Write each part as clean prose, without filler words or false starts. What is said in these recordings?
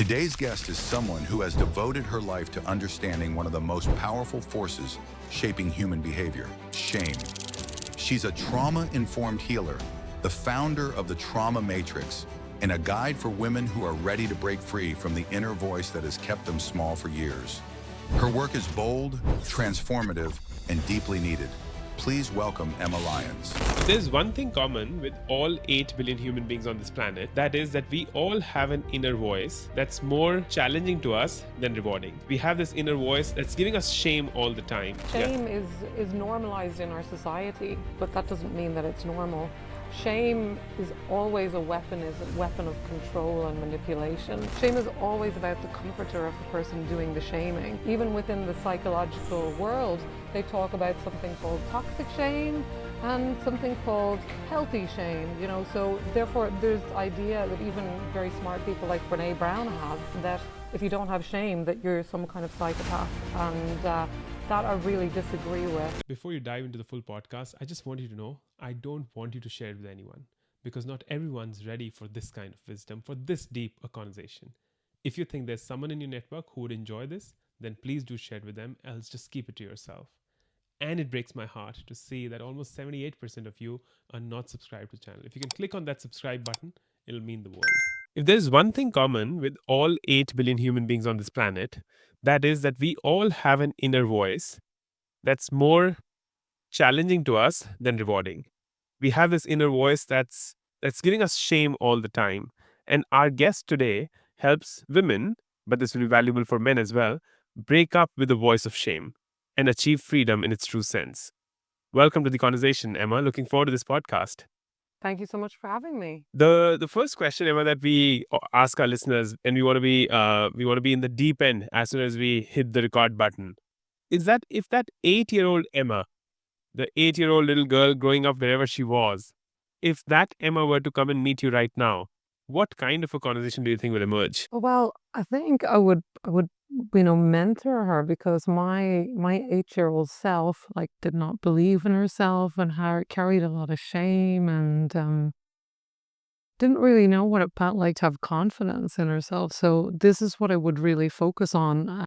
Today's guest is someone who has devoted her life to understanding one of the most powerful forces shaping human behavior, shame. She's a trauma-informed healer, the founder of the Trauma Matrix, and a guide for women who are ready to break free from the inner voice that has kept them small for years. Her work is bold, transformative, and deeply needed. Please welcome Emma Lyons. There's one thing common with all 8 billion human beings on this planet. That is that we all have an inner voice that's more challenging to us than rewarding. We have this inner voice that's giving us shame all the time. Shame is normalized in our society, but that doesn't mean that it's normal. Shame is always a weapon of control and manipulation. Shame is always about the comforter of the person doing the shaming. Even within the psychological world, they talk about something called toxic shame and something called healthy shame, so therefore there's the idea that even very smart people like Brene Brown have, that if you don't have shame, that you're some kind of psychopath, and that I really disagree with. Before you dive into the full podcast, I just want you to know, I don't want you to share it with anyone, because not everyone's ready for this kind of wisdom, for this deep a conversation. If you think there's someone in your network who would enjoy this, then please do share it with them, else just keep it to yourself. And it breaks my heart to see that almost 78% of you are not subscribed to the channel. If you can click on that subscribe button, it'll mean the world. If there's one thing common with all 8 billion human beings on this planet, that is that we all have an inner voice that's more challenging to us than rewarding. We have this inner voice that's giving us shame all the time. And our guest today helps women, but this will be valuable for men as well, break up with the voice of shame and achieve freedom in its true sense. Welcome to the conversation, Emma. Looking forward to this podcast. Thank you so much for having me. The first question, Emma, that we ask our listeners, and we want to be in the deep end as soon as we hit the record button, is that if that 8-year-old Emma, the 8-year-old little girl growing up wherever she was, if that Emma were to come and meet you right now, what kind of a conversation do you think will emerge? Well, I think I would mentor her, because my 8-year-old self did not believe in herself and carried a lot of shame, and didn't really know what it felt like to have confidence in herself. So this is what I would really focus on.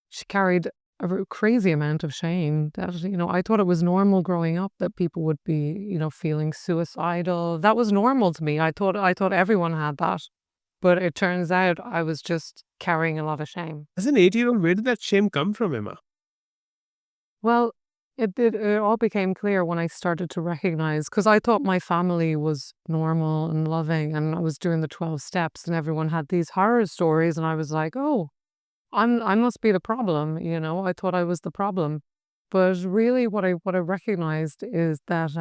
She carried a crazy amount of shame that, I thought it was normal growing up that people would be, feeling suicidal. That was normal to me. I thought everyone had that. But it turns out I was just carrying a lot of shame. As an 8-year-old, where did that shame come from, Emma? Well, it all became clear when I started to recognize, because I thought my family was normal and loving, and I was doing the 12 steps and everyone had these horror stories, and I was like, oh, I must be the problem, I thought I was the problem. But really what I recognized is that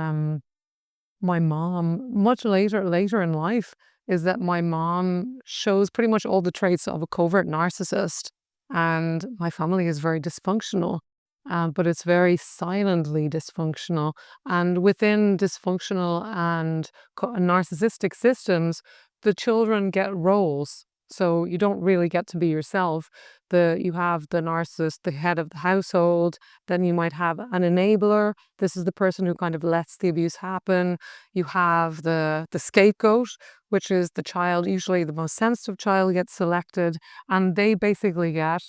my mom, much later in life, is that my mom shows pretty much all the traits of a covert narcissist. And my family is very dysfunctional, but it's very silently dysfunctional. And within dysfunctional and narcissistic systems, the children get roles. So you don't really get to be yourself. You have the narcissist, the head of the household. Then you might have an enabler. This is the person who kind of lets the abuse happen. You have the scapegoat, which is the child, usually the most sensitive child gets selected, and they basically get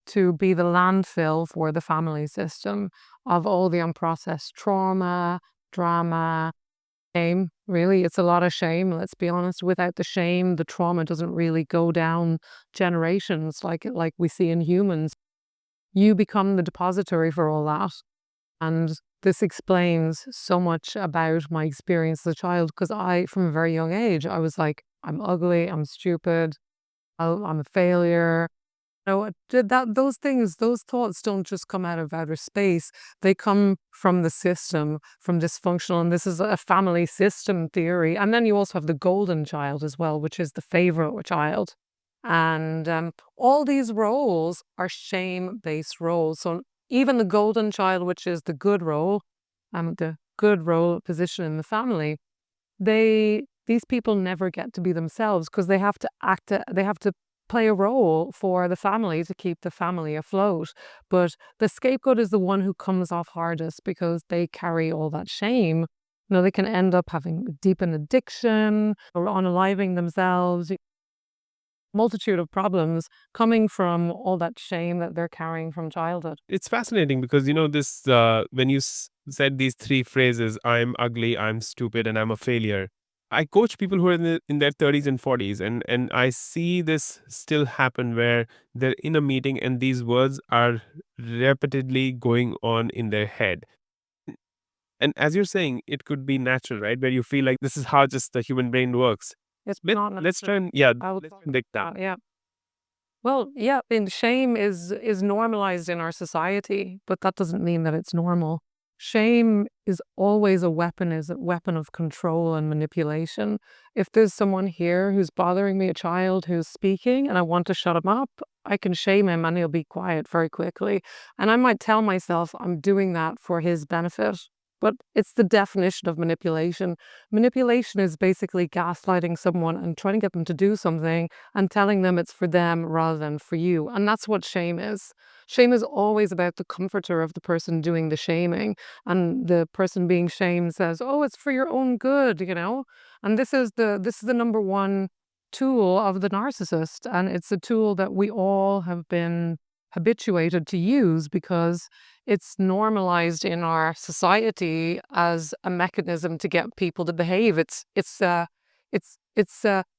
to be the landfill for the family system of all the unprocessed trauma, drama, shame. Really, it's a lot of shame, let's be honest. Without the shame, the trauma doesn't really go down generations like we see in humans. You become the depository for all that. And this explains so much about my experience as a child, because from a very young age, I was like, I'm ugly, I'm stupid, I'm a failure. Those things, those thoughts don't just come out of outer space. They come from the system, from dysfunctional, and this is a family system theory. And then you also have the golden child as well, which is the favorite child. And all these roles are shame-based roles. So even the golden child, which is the good role position in the family, these people never get to be themselves, because they have to play a role for the family to keep the family afloat. But the scapegoat is the one who comes off hardest, because they carry all that shame. They can end up having deep in addiction or unaliving themselves. multitude of problems coming from all that shame that they're carrying from childhood. It's fascinating because, this, when you said these three phrases, I'm ugly, I'm stupid, and I'm a failure. I coach people who are in their 30s and 40s, and I see this still happen where they're in a meeting and these words are repeatedly going on in their head. And as you're saying, it could be natural, right? Where you feel like this is how just the human brain works. It's But not let's try natural. and, yeah, I would let's talk dig about down. yeah. Well, yeah, and shame is normalized in our society, but that doesn't mean that it's normal. Shame is always a weapon of control and manipulation. If there's someone here who's bothering me, a child who's speaking, and I want to shut him up, I can shame him and he'll be quiet very quickly. And I might tell myself I'm doing that for his benefit. But it's the definition of manipulation. Manipulation is basically gaslighting someone and trying to get them to do something and telling them it's for them rather than for you. And that's what shame is. Shame is always about the comforter of the person doing the shaming. And the person being shamed says, "Oh, it's for your own good." And this is the number one tool of the narcissist. And it's a tool that we all have been habituated to use because it's normalized in our society as a mechanism to get people to behave. It's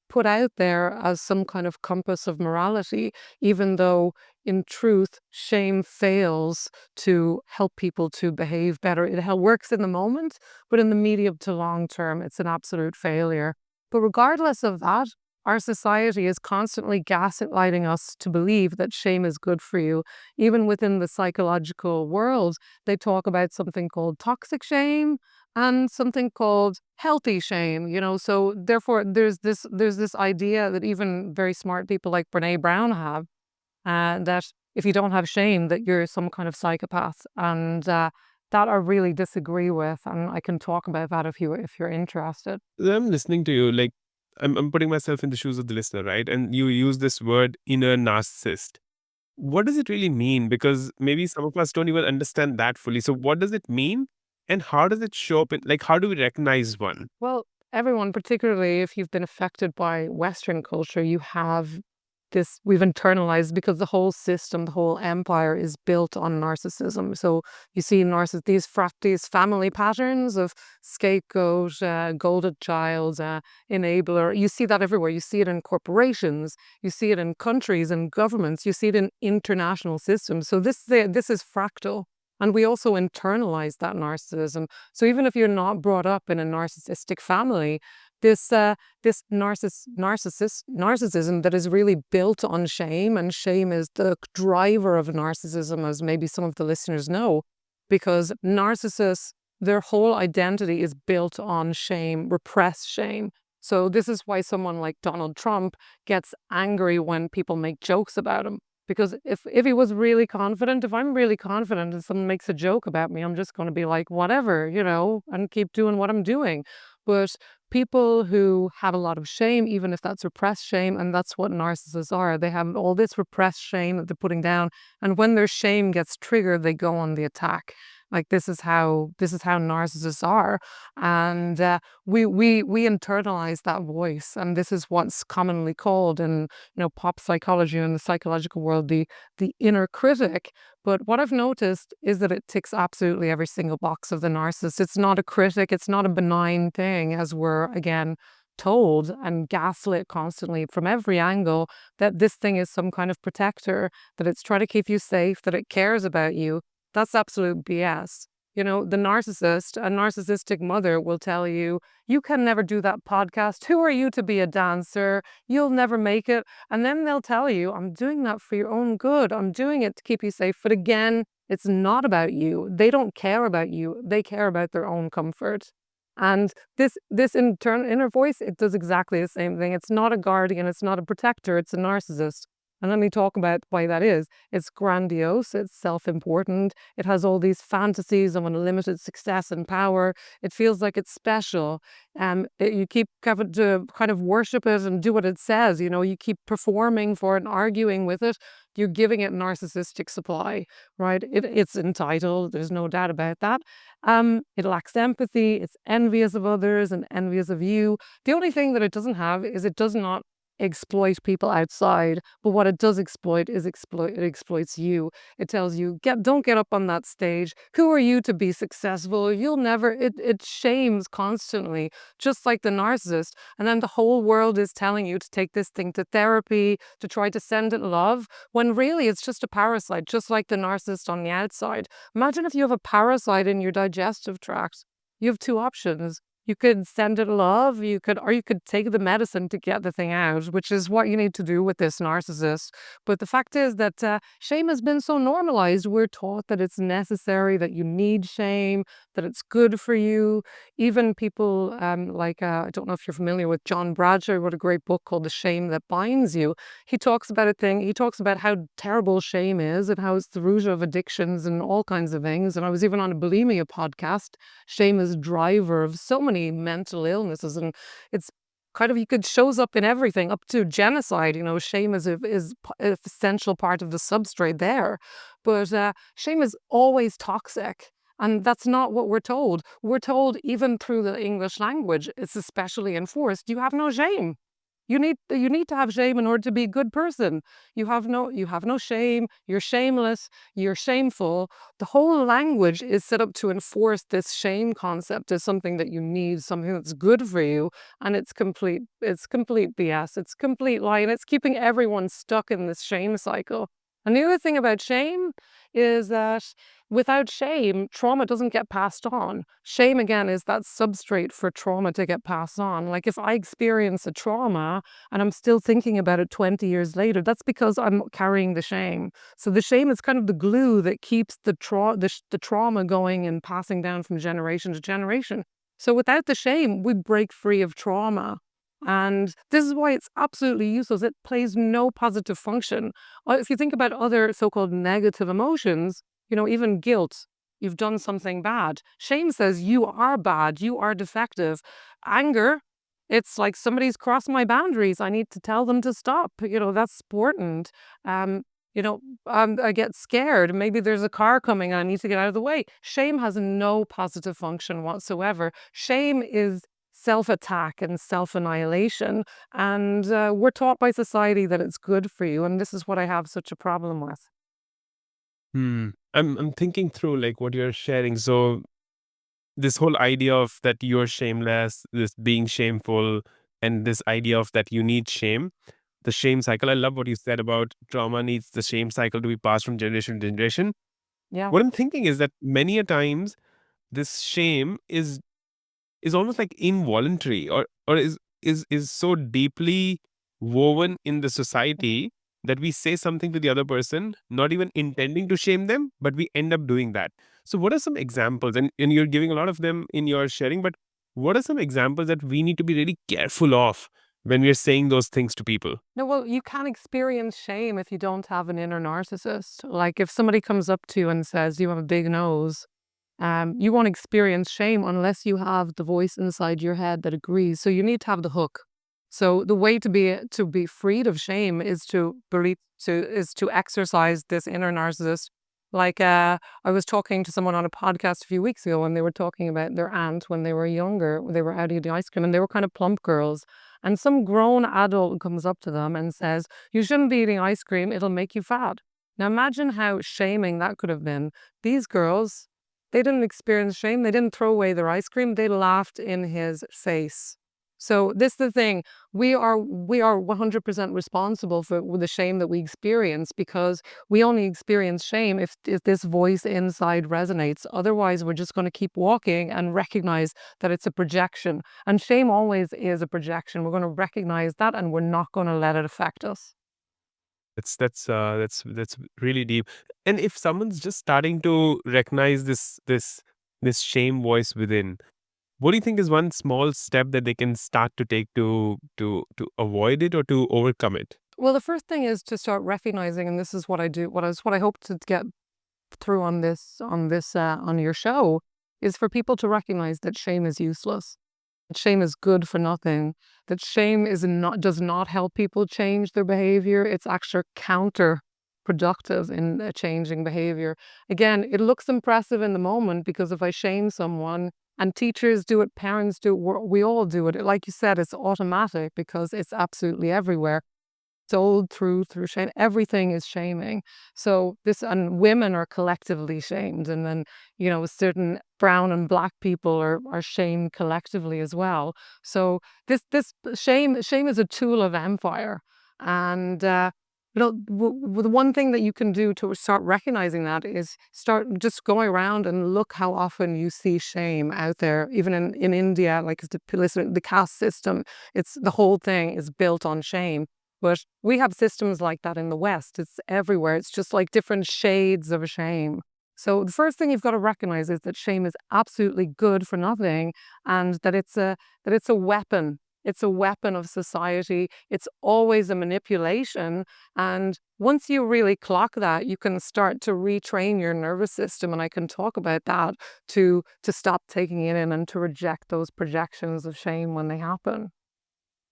put out there as some kind of compass of morality, even though in truth, shame fails to help people to behave better. It works in the moment, but in the medium to long term, it's an absolute failure. But regardless of that, our society is constantly gaslighting us to believe that shame is good for you. Even within the psychological world, they talk about something called toxic shame and something called healthy shame. So therefore there's this idea that even very smart people like Brene Brown have, that if you don't have shame, that you're some kind of psychopath. And that I really disagree with, and I can talk about that if you're interested. I'm listening to you, like, I'm putting myself in the shoes of the listener, right? And you use this word inner narcissist. What does it really mean? Because maybe some of us don't even understand that fully. So what does it mean? And how does it show up in, like, how do we recognize one? Well, everyone, particularly if you've been affected by Western culture, you have this, we've internalized because the whole system, the whole empire is built on narcissism. So you see these family patterns of scapegoat, golden child, enabler. You see that everywhere. You see it in corporations, you see it in countries and governments, you see it in international systems. So this is fractal. And we also internalize that narcissism. So even if you're not brought up in a narcissistic family, this narcissism that is really built on shame, and shame is the driver of narcissism, as maybe some of the listeners know, because narcissists, their whole identity is built on shame, repressed shame. So this is why someone like Donald Trump gets angry when people make jokes about him. Because if he was really confident, if I'm really confident and someone makes a joke about me, I'm just going to be like, whatever, and keep doing what I'm doing. But people who have a lot of shame, even if that's repressed shame, and that's what narcissists are, they have all this repressed shame that they're putting down. And when their shame gets triggered, they go on the attack. Like this is how narcissists are, and we internalize that voice, and this is what's commonly called in pop psychology and the psychological world the inner critic. But what I've noticed is that it ticks absolutely every single box of the narcissist. It's not a critic, it's not a benign thing, as we're again told and gaslit constantly from every angle, that this thing is some kind of protector, that it's trying to keep you safe, that it cares about you. That's absolute BS. The narcissist, a narcissistic mother will tell you, you can never do that podcast. Who are you to be a dancer? You'll never make it. And then they'll tell you, I'm doing that for your own good. I'm doing it to keep you safe. But again, it's not about you. They don't care about you. They care about their own comfort. And this inner voice, it does exactly the same thing. It's not a guardian. It's not a protector. It's a narcissist. And let me talk about why that is. It's grandiose, it's self-important, it has all these fantasies of unlimited success and power. It feels like it's special. You keep having to kind of worship it and do what it says. You keep performing for it and arguing with it. You're giving it narcissistic supply, right? It's entitled, there's no doubt about that. It lacks empathy, it's envious of others and envious of you. The only thing that it doesn't have is it does not exploit people outside, but what it does exploit is it exploits you. It tells you, don't get up on that stage. Who are you to be successful? You'll never. It shames constantly, just like the narcissist. And then the whole world is telling you to take this thing to therapy, to try to send it love, when really it's just a parasite, just like the narcissist on the outside. Imagine if you have a parasite in your digestive tract. You have two options. You could send it love, or you could take the medicine to get the thing out, which is what you need to do with this narcissist. But the fact is that shame has been so normalized. We're taught that it's necessary, that you need shame, that it's good for you. Even people I don't know if you're familiar with John Bradshaw, wrote a great book called The Shame That Binds You. He talks about he talks about how terrible shame is and how it's the root of addictions and all kinds of things. And I was even on a bulimia podcast. Shame is driver of so many mental illnesses, and it's it shows up in everything, up to genocide. Shame is an essential part of the substrate there. But shame is always toxic. And that's not what we're told. We're told, even through the English language, it's especially enforced, you have no shame. You need to have shame in order to be a good person. You have no shame. You're shameless. You're shameful. The whole language is set up to enforce this shame concept as something that you need, something that's good for you, and it's complete BS. It's complete lie, and it's keeping everyone stuck in this shame cycle. And the other thing about shame is that without shame, trauma doesn't get passed on. Shame, again, is that substrate for trauma to get passed on. Like if I experience a trauma and I'm still thinking about it 20 years later, that's because I'm carrying the shame. So the shame is kind of the glue that keeps the trauma going and passing down from generation to generation. So without the shame, we break free of trauma. And this is why it's absolutely useless. It plays no positive function. If you think about other so-called negative emotions, even guilt, you've done something bad. Shame says you are bad, you are defective. Anger, it's like somebody's crossed my boundaries. I need to tell them to stop. That's important. I get scared. Maybe there's a car coming. I need to get out of the way. Shame has no positive function whatsoever. Shame is self-attack and self-annihilation. And we're taught by society that it's good for you. And this is what I have such a problem with. I'm thinking through like what you're sharing. So this whole idea of that you're shameless, this being shameful, and this idea of that you need shame, the shame cycle. I love what you said about trauma needs the shame cycle to be passed from generation to generation. Yeah. What I'm thinking is that many a times this shame is almost like involuntary, or is so deeply woven in the society that we say something to the other person, not even intending to shame them, but we end up doing that. So what are some examples? And you're giving a lot of them in your sharing, but what are some examples that we need to be really careful of when we're saying those things to people? No, well, you can't experience shame if you don't have an inner narcissist. Like if somebody comes up to you and says you have a big nose, you won't experience shame unless you have the voice inside your head that agrees. So you need to have the hook. So the way to be freed of shame is to exercise this inner narcissist. Like I was talking to someone on a podcast a few weeks ago, and they were talking about their aunt when they were younger. They were out eating ice cream, and they were kind of plump girls. And some grown adult comes up to them and says, "You shouldn't be eating ice cream. It'll make you fat." Now imagine how shaming that could have been. These girls, they didn't experience shame. They didn't throw away their ice cream. They laughed in his face. So this is the thing. We are 100% responsible for the shame that we experience, because we only experience shame if this voice inside resonates. Otherwise, we're just going to keep walking and recognize that it's a projection. And shame always is a projection. We're going to recognize that, and we're not going to let it affect us. That's really deep. And if someone's just starting to recognize this shame voice within, what do you think is one small step that they can start to take to avoid it or to overcome it? Well, the first thing is to start recognizing, and this is what I do, what I hope to get through on your show, is for people to recognize that shame is useless. That shame is good for nothing. That shame does not help people change their behavior. It's actually counterproductive in changing behavior. Again, it looks impressive in the moment, because if I shame someone, And teachers do it, parents do it, we all do it. Like you said, it's automatic because it's absolutely everywhere. Sold through shame. Everything is shaming. So and women are collectively shamed, and then certain brown and black people are shamed collectively as well. So this shame is a tool of empire, and the one thing that you can do to start recognizing that is start just going around and look how often you see shame out there. Even in India, like the caste system, it's the whole thing is built on shame. But we have systems like that in the West. It's everywhere. It's just like different shades of shame. So the first thing you've got to recognize is that shame is absolutely good for nothing, and that it's a weapon. It's a weapon of society. It's always a manipulation. And once you really clock that, you can start to retrain your nervous system. And I can talk about that to stop taking it in and to reject those projections of shame when they happen.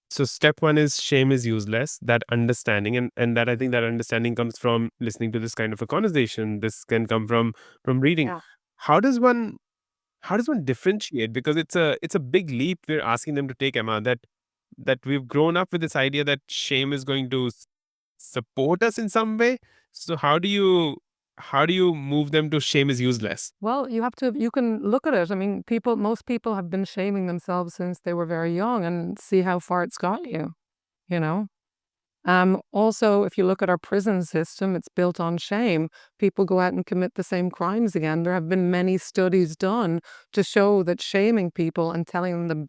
So step one is shame is useless, that understanding. And that I think that understanding comes from listening to this kind of a conversation. This can come from reading. Yeah. How does one differentiate? Because it's a big leap we're asking them to take, Emma, that we've grown up with this idea that shame is going to support us in some way. So how do you move them to shame is useless? Well, you can look at it. I mean, most people have been shaming themselves since they were very young, and see how far it's got you, you know? Also, if you look at our prison system, it's built on shame. People go out and commit the same crimes again. There have been many studies done to show that shaming people and telling them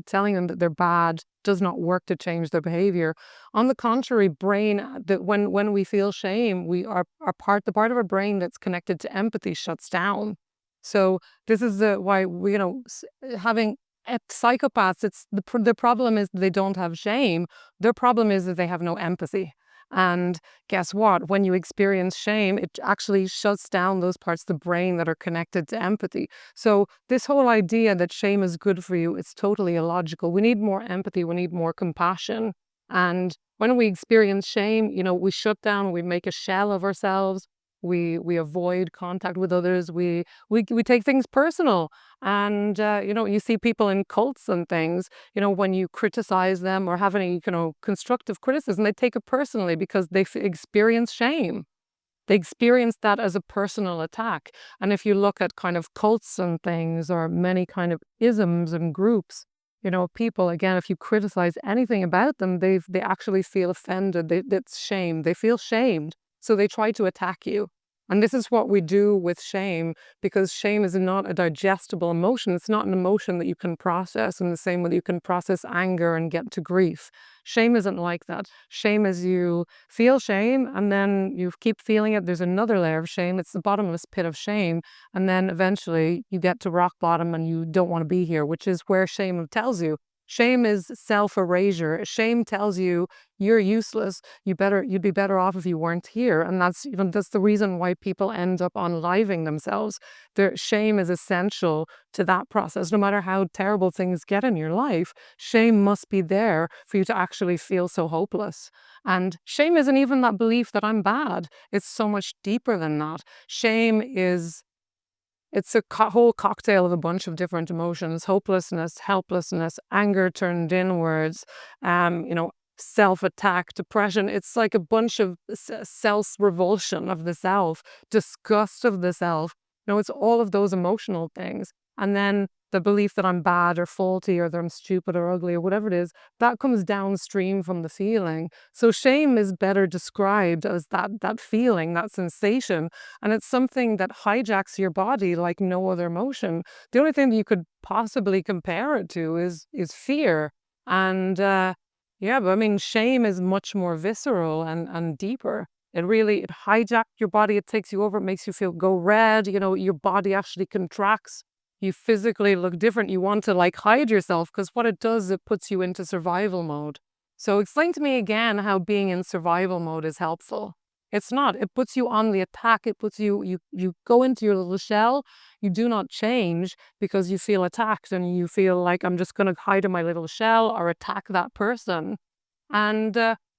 telling them that they're bad does not work to change their behavior. On the contrary, that when we feel shame, the part of our brain that's connected to empathy shuts down. So this is why having psychopaths, the problem is they don't have shame. Their problem is that they have no empathy. And guess what? When you experience shame, it actually shuts down those parts of the brain that are connected to empathy. So this whole idea that shame is good for you, it's totally illogical. We need more empathy. We need more compassion. And when we experience shame, we shut down, we make a shell of ourselves. We avoid contact with others. We take things personal. And you see people in cults and things, when you criticize them or have any constructive criticism, they take it personally because they experience shame. They experience that as a personal attack. And if you look at kind of cults and things, or many kind of isms and groups, people, again, if you criticize anything about them, they actually feel offended. That's shame. They feel shamed. So they try to attack you. And this is what we do with shame, because shame is not a digestible emotion. It's not an emotion that you can process in the same way that you can process anger and get to grief. Shame isn't like that. Shame is you feel shame and then you keep feeling it. There's another layer of shame. It's the bottomless pit of shame. And then eventually you get to rock bottom and you don't want to be here, which is where shame tells you. Shame is self-erasure. Shame tells you you're useless. You'd be better off if you weren't here. And that's the reason why people end up unaliving themselves. Their shame is essential to that process. No matter how terrible things get in your life, shame must be there for you to actually feel so hopeless. And shame isn't even that belief that I'm bad. It's so much deeper than that. Shame is It's a whole cocktail of a bunch of different emotions: hopelessness, helplessness, anger turned inwards, self-attack, depression. It's like a bunch of self-revulsion of the self, disgust of the self. It's all of those emotional things. And then the belief that I'm bad or faulty or that I'm stupid or ugly or whatever it is, that comes downstream from the feeling. So shame is better described as that feeling, that sensation. And it's something that hijacks your body like no other emotion. The only thing that you could possibly compare it to is fear. And but I mean, shame is much more visceral and deeper. It hijacks your body. It takes you over. It makes you go red. Your body actually contracts. You physically look different. You want to hide yourself, because what it does, it puts you into survival mode. So explain to me again how being in survival mode is helpful. It's not. It puts you on the attack. It puts you go into your little shell. You do not change because you feel attacked and you feel like, I'm just going to hide in my little shell or attack that person. And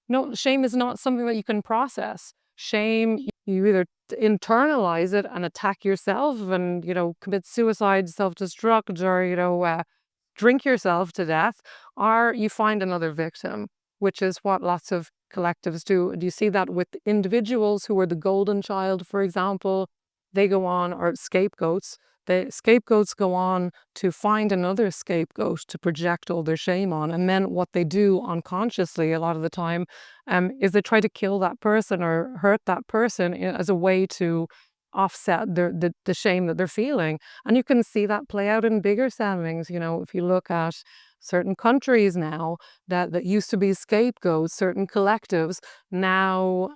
no, shame is not something that you can process. Shame, you either internalize it and attack yourself and, commit suicide, self-destruct, or, drink yourself to death, or you find another victim, which is what lots of collectives do. Do you see that with individuals who are the golden child, for example? They go on, or scapegoats. The scapegoats go on to find another scapegoat to project all their shame on. And then what they do unconsciously a lot of the time is they try to kill that person or hurt that person as a way to offset the shame that they're feeling. And you can see that play out in bigger settings. If you look at certain countries now that used to be scapegoats, certain collectives now,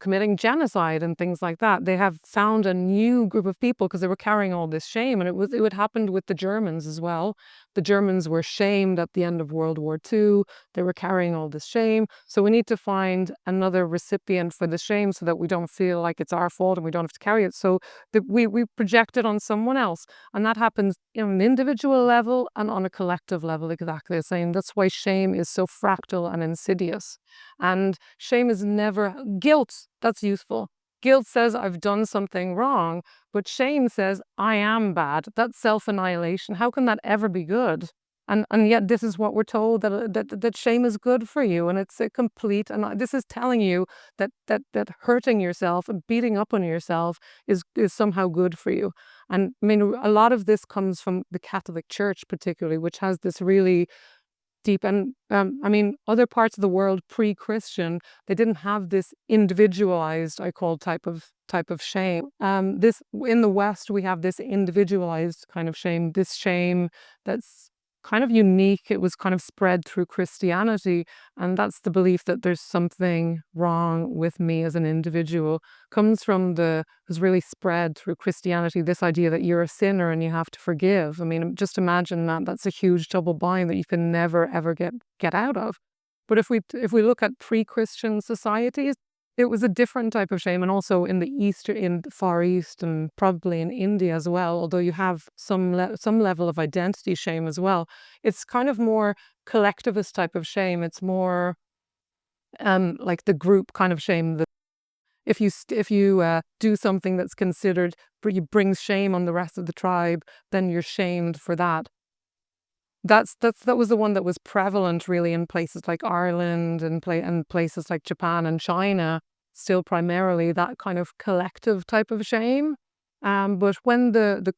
committing genocide and things like that. They have found a new group of people because they were carrying all this shame, and it would happen with the Germans as well. The Germans were shamed at the end of World War II. They were carrying all this shame. So we need to find another recipient for the shame so that we don't feel like it's our fault and we don't have to carry it. So that we project it on someone else. And that happens on an individual level and on a collective level, exactly the same. That's why shame is so fractal and insidious. And shame is never guilt. That's useful. Guilt says I've done something wrong, but shame says I am bad. That's self-annihilation. How can that ever be good? And yet this is what we're told, that shame is good for you, and it's a complete. And this is telling you that hurting yourself and beating up on yourself is somehow good for you. And I mean, a lot of this comes from the Catholic Church, particularly, which has this really deep. And other parts of the world pre-Christian, they didn't have this individualized, I call, type of shame. This in the West, we have this individualized kind of shame. This shame that's kind of unique. It was kind of spread through Christianity, and that's the belief that there's something wrong with me as an individual. Was really spread through Christianity, this idea that you're a sinner and you have to forgive. I mean, just imagine that. That's a huge double bind that you can never ever get out of. But if we look at pre-Christian societies, it was a different type of shame, and also in the Far East, and probably in India as well. Although you have some level of identity shame as well. It's kind of more collectivist type of shame. It's more like the group kind of shame. That if you do something that's considered brings shame on the rest of the tribe, then you're shamed for that. That was the one that was prevalent really in places like Ireland and places like Japan and China, still primarily that kind of collective type of shame. But when the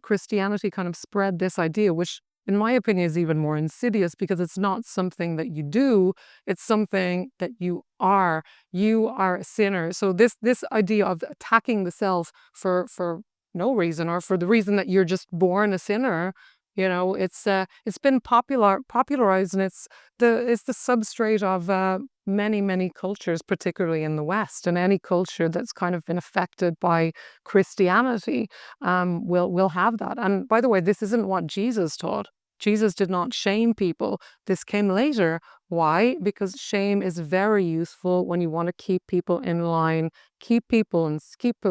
Christianity kind of spread this idea, which in my opinion is even more insidious because it's not something that you do, it's something that you are. You are a sinner. So this idea of attacking the self for no reason, or for the reason that you're just born a sinner. It's been popularized, and it's the substrate of many cultures, particularly in the West, and any culture that's kind of been affected by Christianity will have that. And by the way, this isn't what Jesus taught. Jesus did not shame people. This came later. Why? Because shame is very useful when you want to keep people in line, keep people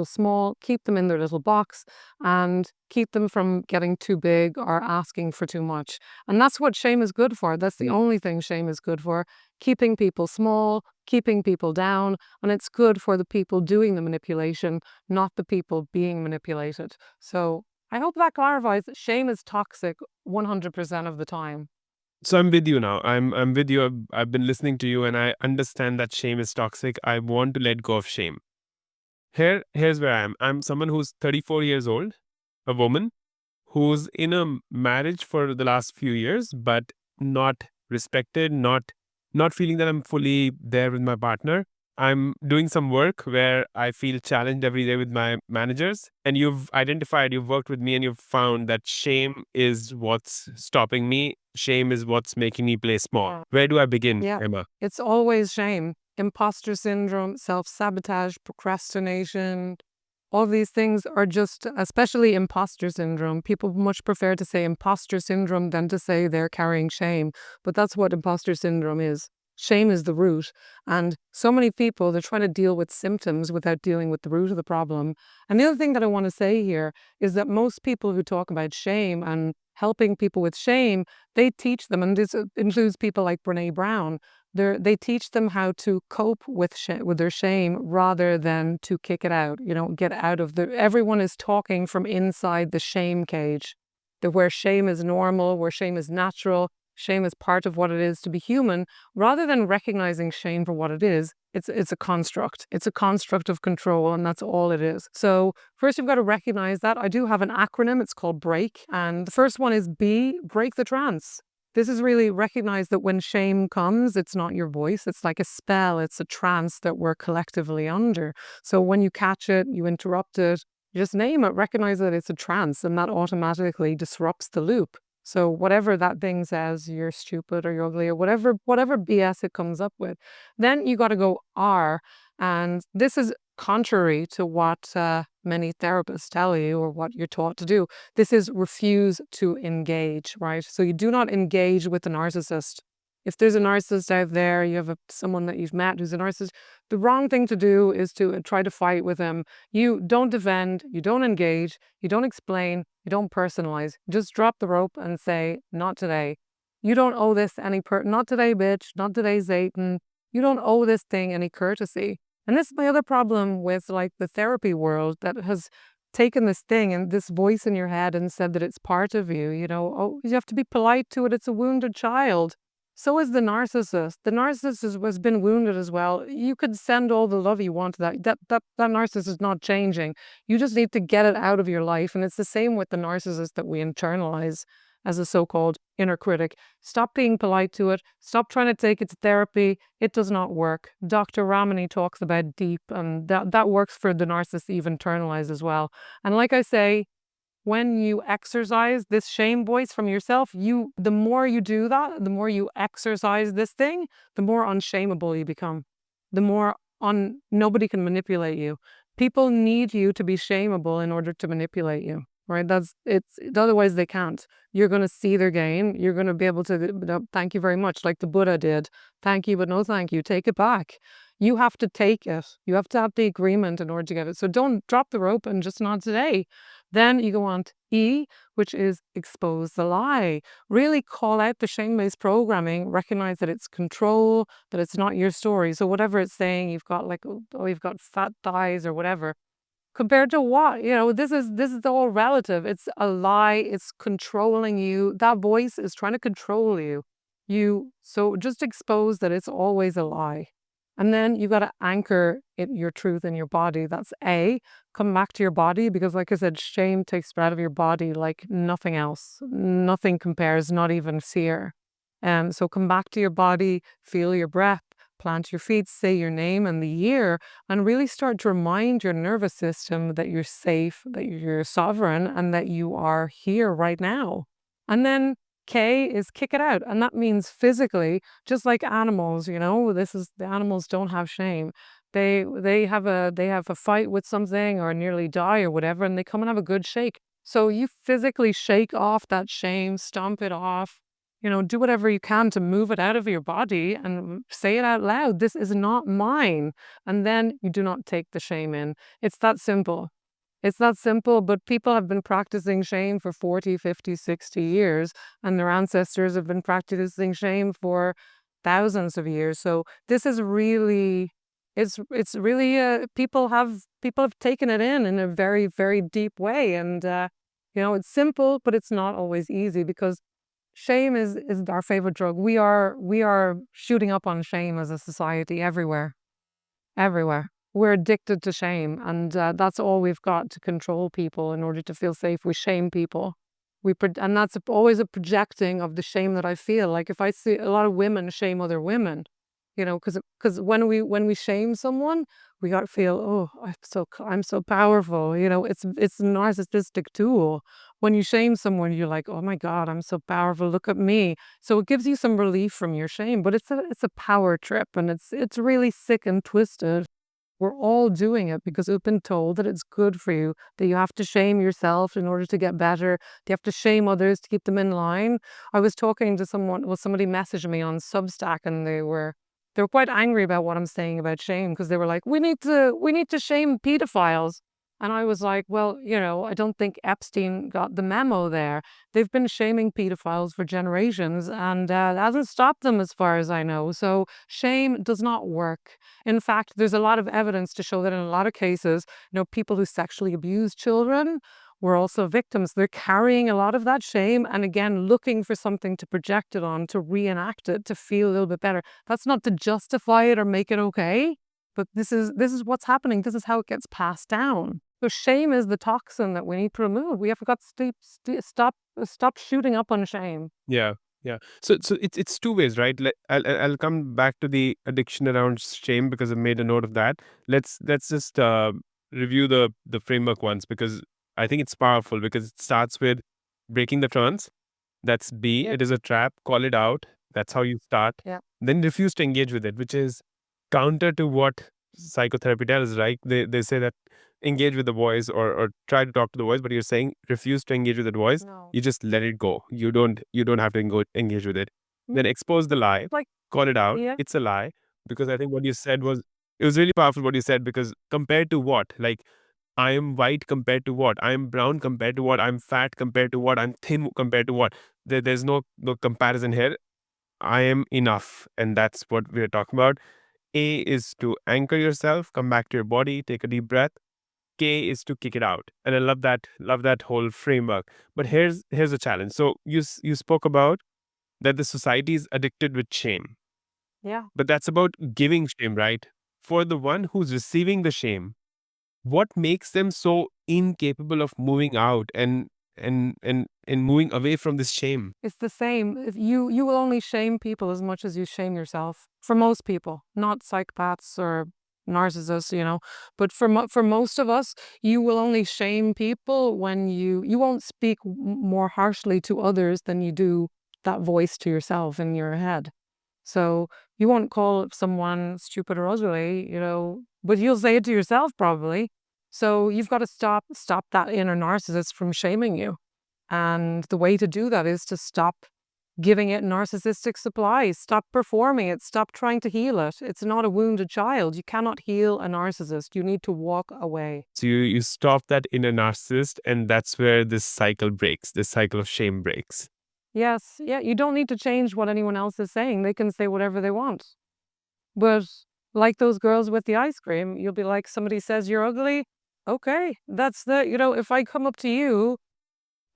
small, keep them in their little box, and keep them from getting too big or asking for too much. And that's what shame is good for. That's the only thing shame is good for. Keeping people small, keeping people down, and it's good for the people doing the manipulation, not the people being manipulated. So I hope that clarifies that shame is toxic 100% of the time. So I'm with you now. I'm with you. I've been listening to you, and I understand that shame is toxic. I want to let go of shame. Here's where I am. I'm someone who's 34 years old, a woman who's in a marriage for the last few years, but not respected, not feeling that I'm fully there with my partner. I'm doing some work where I feel challenged every day with my managers. And you've worked with me, and you've found that shame is what's stopping me. Shame is what's making me play small. Where do I begin, Emma? It's always shame. Imposter syndrome, self-sabotage, procrastination. All these things are just, especially imposter syndrome. People much prefer to say imposter syndrome than to say they're carrying shame. But that's what imposter syndrome is. Shame is the root. And so many people, they're trying to deal with symptoms without dealing with the root of the problem. And the other thing that I want to say here is that most people who talk about shame and helping people with shame, they teach them, and this includes people like Brene Brown. They teach them how to cope with their shame rather than to kick it out. Get out of everyone is talking from inside the shame cage, where shame is normal, where shame is natural, shame is part of what it is to be human, rather than recognizing shame for what it is. It's a construct. It's a construct of control, and that's all it is. So first you've got to recognize that. I do have an acronym. It's called BREAK. And the first one is B, break the trance. This is really recognize that when shame comes, it's not your voice. It's like a spell. It's a trance that we're collectively under. So when you catch it, you interrupt it, you just name it, recognize that it's a trance, and that automatically disrupts the loop. So whatever that thing says, you're stupid or you're ugly or whatever BS it comes up with, then you got to go R. And this is contrary to what many therapists tell you or what you're taught to do. This is refuse to engage, right? So you do not engage with the narcissist. If there's a narcissist out there, you have someone that you've met who's a narcissist, the wrong thing to do is to try to fight with them. You don't defend, you don't engage, you don't explain, you don't personalize. Just drop the rope and say, not today. You don't owe this any not today, bitch, not today, Satan. You don't owe this thing any courtesy. And this is my other problem with like the therapy world that has taken this thing and this voice in your head and said that it's part of you. Oh, you have to be polite to it. It's a wounded child. So is the narcissist. The narcissist has been wounded as well. You could send all the love you want to that narcissist is not changing. You just need to get it out of your life. And it's the same with the narcissist that we internalize as a so-called inner critic. Stop being polite to it. Stop trying to take it to therapy. It does not work. Dr. Ramani talks about deep, and that works for the narcissist you've internalized as well. And like I say, when you exercise this shame voice from yourself, the more you do that, the more you exercise this thing, the more unshameable you become. The more nobody can manipulate you. People need you to be shameable in order to manipulate you, right? Otherwise they can't. You're going to see their game. You're going to be able to, thank you very much, like the Buddha did. Thank you, but no thank you. Take it back. You have to take it. You have to have the agreement in order to get it. So don't drop the rope and just not today. Then you go on to E, which is expose the lie. Really call out the shame-based programming, recognize that it's control, that it's not your story. So whatever it's saying, you've got like, oh, you've got fat thighs or whatever. Compared to what? This is all relative. It's a lie. It's controlling you. That voice is trying to control you. So just expose that it's always a lie. And then you got to anchor your truth in your body. That's A. Come back to your body because, like I said, shame takes it out of your body like nothing else. Nothing compares, not even fear. So come back to your body, feel your breath, plant your feet, say your name and the year, and really start to remind your nervous system that you're safe, that you're sovereign, and that you are here right now. And then K is kick it out. And that means physically, just like animals, the animals don't have shame. They have a fight with something or nearly die or whatever, and they come and have a good shake. So you physically shake off that shame, stomp it off, do whatever you can to move it out of your body and say it out loud. This is not mine. And then you do not take the shame in. It's that simple. It's that simple, but people have been practicing shame for 40, 50, 60 years, and their ancestors have been practicing shame for thousands of years. So this is really, it's really, people have taken it in a very, very deep way. And, it's simple, but it's not always easy because shame is our favorite drug. We are shooting up on shame as a society everywhere. We're addicted to shame, and that's all we've got to control people in order to feel safe. We shame people. And that's always a projecting of the shame that I feel. Like if I see a lot of women shame other women, because when we shame someone, we got to feel, oh, I'm so powerful. It's a narcissistic tool. When you shame someone, you're like, oh my God, I'm so powerful. Look at me. So it gives you some relief from your shame, but it's a power trip, and it's really sick and twisted. We're all doing it because we've been told that it's good for you, that you have to shame yourself in order to get better. You have to shame others to keep them in line. I was talking to somebody messaged me on Substack, and they were quite angry about what I'm saying about shame because they were like, we need to shame pedophiles. And I was like, well, I don't think Epstein got the memo there. They've been shaming pedophiles for generations, and that hasn't stopped them as far as I know. So shame does not work. In fact, there's a lot of evidence to show that in a lot of cases, people who sexually abuse children were also victims. They're carrying a lot of that shame and again, looking for something to project it on, to reenact it, to feel a little bit better. That's not to justify it or make it okay, but this is what's happening. This is how it gets passed down. So shame is the toxin that we need to remove. We have got to stop shooting up on shame. Yeah. So it's two ways, right? I'll come back to the addiction around shame because I've made a note of that. Let's just review the framework once, because I think it's powerful, because it starts with breaking the trance. That's B. Yep. It is a trap. Call it out. That's how you start. Yeah. Then refuse to engage with it, which is counter to what psychotherapy does, right? They say that engage with the voice, or try to talk to the voice, but you're saying refuse to engage with the voice. No. You just let it go. You don't have to engage with it. Then expose the lie. Like, Call it out. yeah. It's a lie. Because I think what you said was really powerful. What you said, because compared to what? Like, I am white compared to what? I am brown compared to what? I'm fat compared to what? I'm thin compared to what? There's no comparison here. I am enough, and that's what we're talking about. A is to anchor yourself, come back to your body, take a deep breath. K is to kick it out, and I love that whole framework. But here's a challenge. So you spoke about that the society is addicted with shame, Yeah. but that's about giving shame, right? For the one who's receiving the shame, what makes them so incapable of moving out and moving away from this shame? It's the same. If you will only shame people as much as you shame yourself. For most people, not psychopaths or narcissists, but for most of us, you will only shame people when you won't speak more harshly to others than you do that voice to yourself in your head. So you won't call someone stupid or ugly, but you'll say it to yourself probably. So you've got to stop that inner narcissist from shaming you. And the way to do that is to stop giving it narcissistic supplies, stop performing it, stop trying to heal it. It's not a wounded child. You cannot heal a narcissist. You need to walk away. So you stop that inner narcissist, and that's where this cycle breaks, this cycle of shame breaks. Yes, yeah, you don't need to change what anyone else is saying. They can say whatever they want. But like those girls with the ice cream, you'll be like, somebody says you're ugly. Okay, that's if I come up to you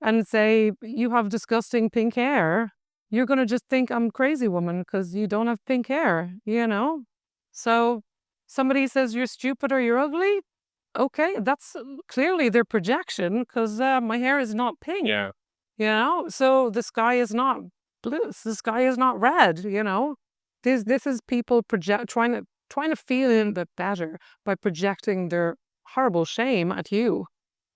and say, you have disgusting pink hair, you're going to just think I'm a crazy woman because you don't have pink hair, So somebody says you're stupid or you're ugly. Okay, that's clearly their projection because my hair is not pink. Yeah. So the sky is not blue. The sky is not red, This is people trying to feel a little bit better by projecting their horrible shame at you.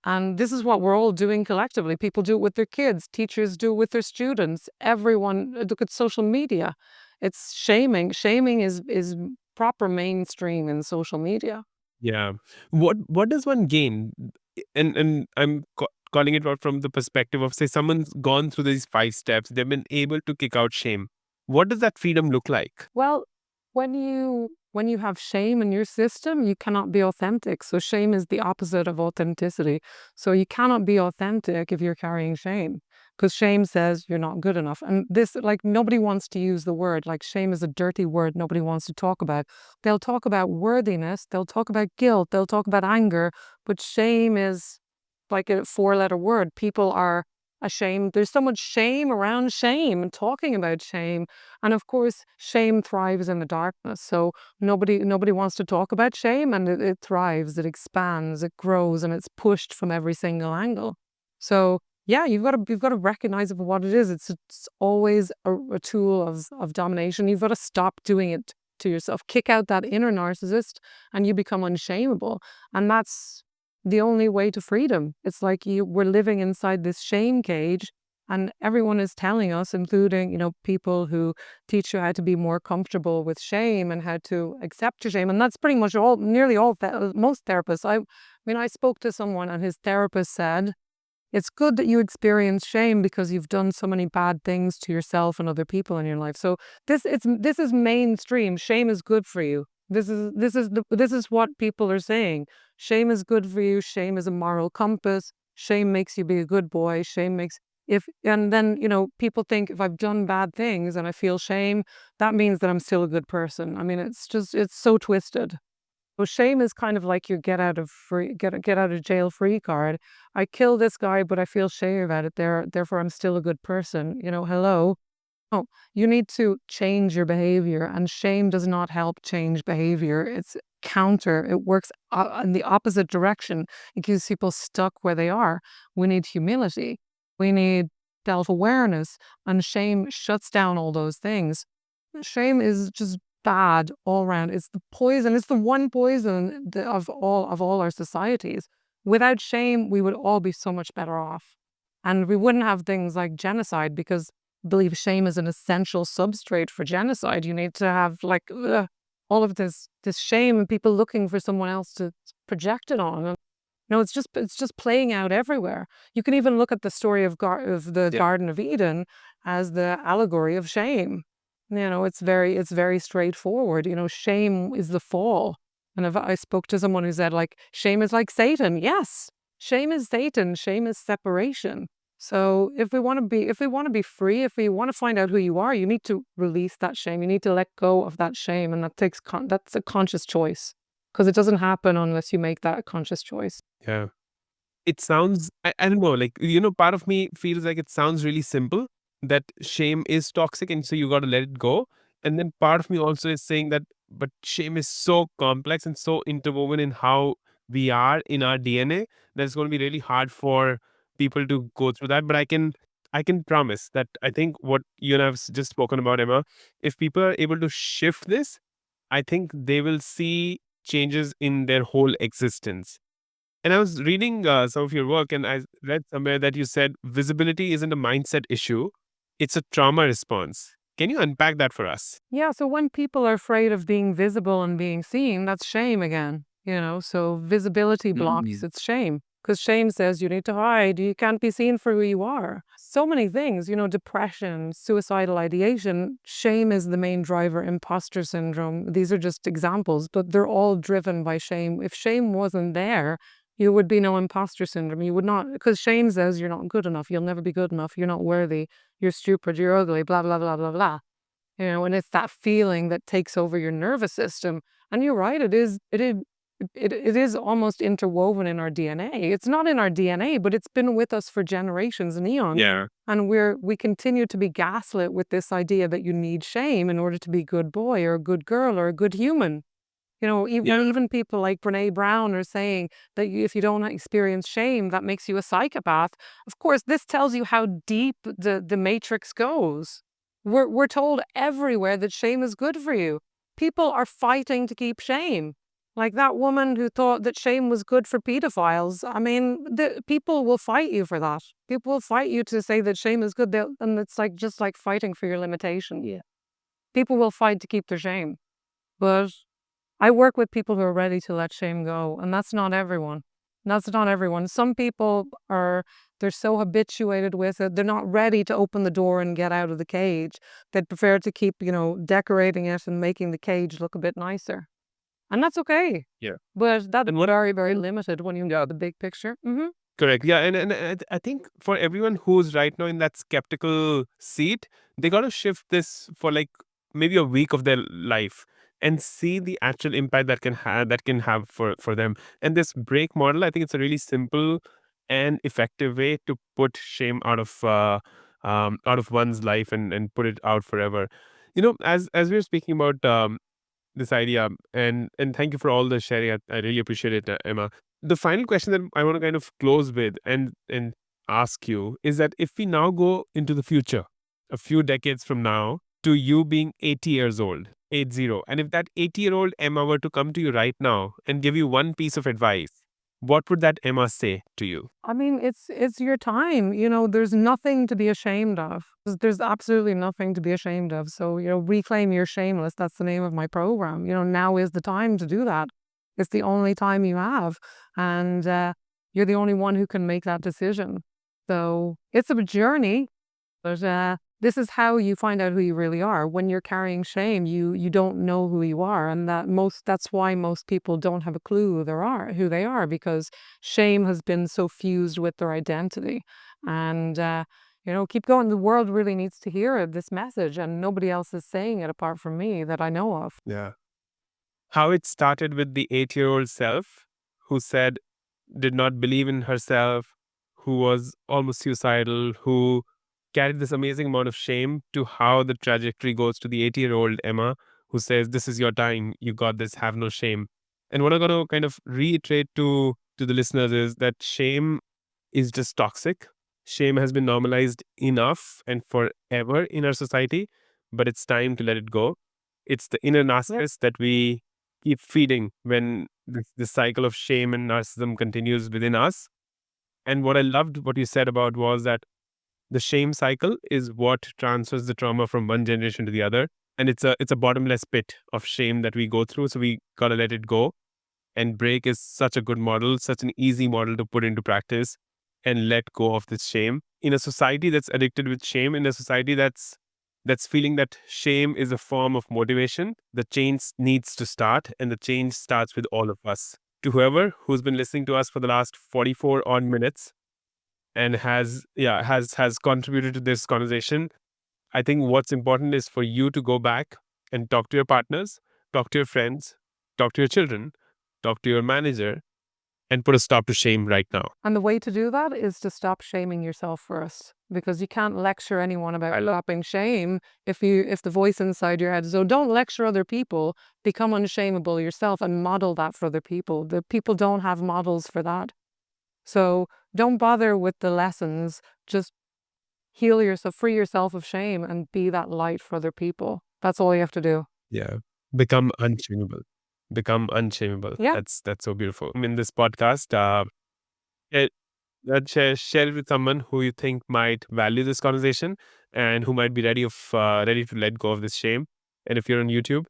And this is what we're all doing collectively. People do it with their kids. Teachers do it with their students. Everyone, look at social media. It's shaming. Shaming is proper mainstream in social media. Yeah. What does one gain? And I'm calling it out from the perspective of, say, someone's gone through these 5 steps. They've been able to kick out shame. What does that freedom look like? Well, when you have shame in your system, you cannot be authentic. So shame is the opposite of authenticity. So you cannot be authentic if you're carrying shame, because shame says you're not good enough. And this, like, nobody wants to use the word. Like, shame is a dirty word nobody wants to talk about. They'll talk about worthiness, they'll talk about guilt, they'll talk about anger, but shame is like a 4-letter word. People are ashamed. There's so much shame around shame and talking about shame. And of course, shame thrives in the darkness. So nobody wants to talk about shame, and it thrives, it expands, it grows, and it's pushed from every single angle. So yeah, you've got to recognize it for what it is. It's always a tool of domination. You've got to stop doing it to yourself. Kick out that inner narcissist, and you become unshameable. And that's the only way to freedom. It's like we're living inside this shame cage, and everyone is telling us, including, people who teach you how to be more comfortable with shame and how to accept your shame. And that's pretty much most therapists. I spoke to someone, and his therapist said, it's good that you experience shame because you've done so many bad things to yourself and other people in your life. So this is mainstream. Shame is good for you. This is what people are saying. Shame is good for you. Shame is a moral compass. Shame makes you be a good boy. And then, people think if I've done bad things and I feel shame, that means that I'm still a good person. I mean, it's so twisted. So shame is kind of like your get out of jail free card. I kill this guy, but I feel shame about it. Therefore, I'm still a good person. Hello. Oh, you need to change your behavior, and shame does not help change behavior. It's counter. It works in the opposite direction. It keeps people stuck where they are. We need humility. We need self-awareness, and shame shuts down all those things. Shame is just bad all around. It's the poison. It's the one poison of all our societies. Without shame, we would all be so much better off, and we wouldn't have things like genocide because I believe shame is an essential substrate for genocide. You need to have all of this shame and people looking for someone else to project it on. And, it's just playing out everywhere. You can even look at the story of the Garden of Eden as the allegory of shame. It's very straightforward. Shame is the fall. And if I spoke to someone who said shame is like Satan. Yes, shame is Satan. Shame is separation. So if we want to be free, if we want to find out who you are, you need to release that shame. You need to let go of that shame, and that's a conscious choice, because it doesn't happen unless you make that conscious choice. Yeah. It sounds, I don't know, part of me feels like it sounds really simple, that shame is toxic and so you got to let it go. And then part of me also is saying that, but shame is so complex and so interwoven in how we are in our DNA that it's going to be really hard for people to go through that. But I can promise that I think what you and I have just spoken about, Emma, if people are able to shift this, I think they will see changes in their whole existence. And I was reading some of your work, and I read somewhere that you said visibility isn't a mindset issue, it's a trauma response. Can you unpack that for us? Yeah, so when people are afraid of being visible and being seen, that's shame again. So visibility blocks, it's shame. Because shame says you need to hide, you can't be seen for who you are. So many things, depression, suicidal ideation. Shame is the main driver, imposter syndrome. These are just examples, but they're all driven by shame. If shame wasn't there, you would be no imposter syndrome. You would not, because shame says you're not good enough, you'll never be good enough, you're not worthy, you're stupid, you're ugly, blah, blah, blah, blah, blah. And it's that feeling that takes over your nervous system. And you're right, it is almost interwoven in our DNA. It's not in our DNA, but it's been with us for generations and eons. Yeah. And we continue to be gaslit with this idea that you need shame in order to be a good boy or a good girl or a good human. Even people like Brene Brown are saying that if you don't experience shame, that makes you a psychopath. Of course, this tells you how deep the matrix goes. We're told everywhere that shame is good for you. People are fighting to keep shame. Like that woman who thought that shame was good for pedophiles. I mean, people will fight you for that. People will fight you to say that shame is good. And it's just like fighting for your limitation. Yeah. People will fight to keep their shame. But I work with people who are ready to let shame go, and that's not everyone. Some people they're so habituated with it, they're not ready to open the door and get out of the cage. They'd prefer to keep, decorating it and making the cage look a bit nicer. And that's okay. Yeah. But that's very, very limited when you get the big picture. Mm-hmm. Correct. Yeah. And I think for everyone who's right now in that skeptical seat, they got to shift this for maybe a week of their life and see the actual impact that can have for them. And this break model, I think it's a really simple and effective way to put shame out of one's life and put it out forever. As we were speaking about this idea, and thank you for all the sharing. I really appreciate it, Emma. The final question that I want to kind of close with and ask you is that if we now go into the future, a few decades from now, to you being 80 years old, 80, and if that 80-year-old Emma were to come to you right now and give you one piece of advice, what would that Emma say to you? I mean, it's your time. There's nothing to be ashamed of. There's absolutely nothing to be ashamed of. So, reclaim your shameless. That's the name of my program. Now is the time to do that. It's the only time you have. And you're the only one who can make that decision. So it's a journey, but this is how you find out who you really are. When you're carrying shame, you don't know who you are, and that's why most people don't have a clue who they are, because shame has been so fused with their identity. And keep going. The world really needs to hear this message, and nobody else is saying it apart from me that I know of. Yeah. How it started with the 8-year-old self who did not believe in herself, who was almost suicidal, who carried this amazing amount of shame, to how the trajectory goes to the 80-year-old Emma who says, "This is your time. You got this. Have no shame." And what I'm going to kind of reiterate to the listeners is that shame is just toxic. Shame has been normalized enough and forever in our society, but it's time to let it go. It's the inner narcissist that we keep feeding when this cycle of shame and narcissism continues within us. And what I loved what you said about was that the shame cycle is what transfers the trauma from one generation to the other. And it's a bottomless pit of shame that we go through. So we gotta let it go. And break is such a good model, such an easy model to put into practice and let go of this shame. In a society that's addicted with shame, in a society that's feeling that shame is a form of motivation, the change needs to start, and the change starts with all of us. To whoever who's been listening to us for the last 44 odd minutes and has contributed to this conversation, I think what's important is for you to go back and talk to your partners, talk to your friends, talk to your children, talk to your manager, and put a stop to shame right now. And the way to do that is to stop shaming yourself first, because you can't lecture anyone about stopping shame if the voice inside your head is, "Oh, don't lecture other people, become unshameable yourself and model that for other people." The people don't have models for that. So don't bother with the lessons, just heal yourself, free yourself of shame, and be that light for other people. That's all you have to do. Yeah. Become unshameable. Become unshameable. Yeah. That's so beautiful. In this podcast, share it with someone who you think might value this conversation and who might be ready to let go of this shame. And if you're on YouTube,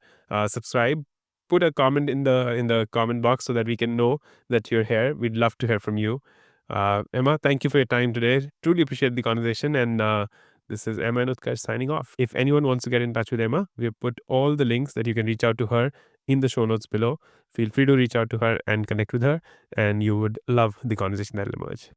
subscribe. Put a comment in the comment box so that we can know that you're here. We'd love to hear from you. Emma, thank you for your time today. Truly appreciate the conversation. And this is Emma and Utkarsh signing off. If anyone wants to get in touch with Emma, we have put all the links that you can reach out to her in the show notes below. Feel free to reach out to her and connect with her, and you would love the conversation that will emerge.